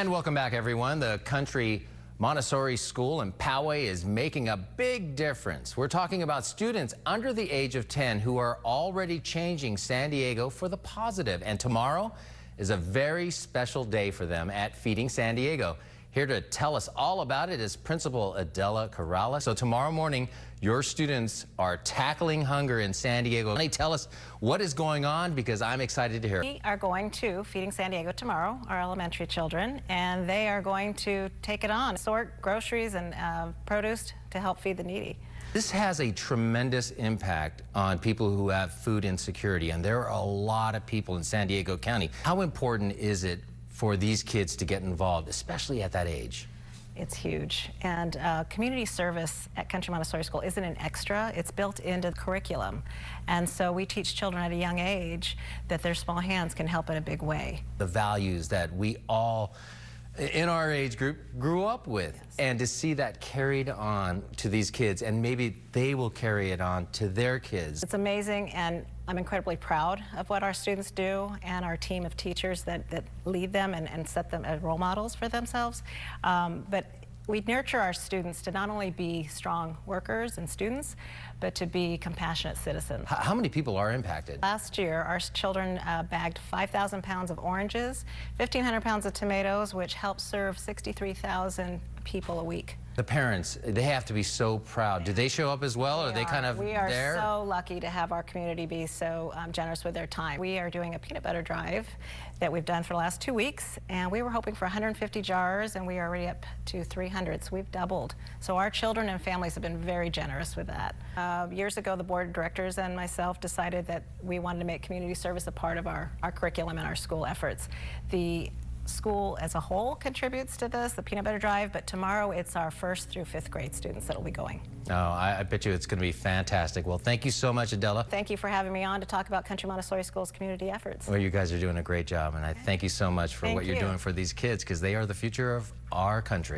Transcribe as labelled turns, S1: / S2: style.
S1: And welcome back, everyone. The Country Montessori School in Poway is making a big difference. We're talking about students under the age of 10 who are already changing San Diego for the positive. And tomorrow is a very special day for them at Feeding San Diego. Here to tell us all about it is Principal Adela Corrales. So tomorrow morning, your students are tackling hunger in San Diego. Can you tell us what is going on? Because I'm excited to hear.
S2: We are going to Feeding San Diego tomorrow, our elementary children, and they are going to take it on, sort groceries and produce to help feed the needy.
S1: This has a tremendous impact on people who have food insecurity, and there are a lot of people in San Diego County. How important is it for these kids to get involved, especially at that age?
S2: It's huge. And community service at Country Montessori School isn't an extra, it's built into the curriculum. And so we teach children at a young age that their small hands can help in a big way.
S1: The values that we all in our age group grew up with,
S2: yes.
S1: And to see that carried on to these kids, and maybe they will carry it on to their kids.
S2: It's amazing, and I'm incredibly proud of what our students do and our team of teachers that lead them and set them as role models for themselves. But we nurture our students to not only be strong workers and students, but to be compassionate citizens.
S1: How many people are impacted?
S2: Last year, our children bagged 5,000 pounds of oranges, 1,500 pounds of tomatoes, which helped serve 63,000 people a week.
S1: The parents, they have to be so proud. Do they show up as well, or are they kind of there?
S2: We are so lucky to have our community be so generous with their time. We are doing a peanut butter drive that we've done for the last 2 weeks, and we were hoping for 150 jars, and we are already up to 300, so we've doubled. So our children and families have been very generous with that. Years ago, the board of directors and myself decided that we wanted to make community service a part of our curriculum and our school efforts. The school as a whole contributes to this, the peanut butter drive, but tomorrow it's our 1st through 5th grade students that will be going.
S1: Oh, I bet you it's going to be fantastic. Well, thank you so much, Adela.
S2: Thank you for having me on to talk about Country Montessori School's community efforts.
S1: Well, you guys are doing a great job, and I thank you so much for what you're doing for these kids, because they are the future of our country.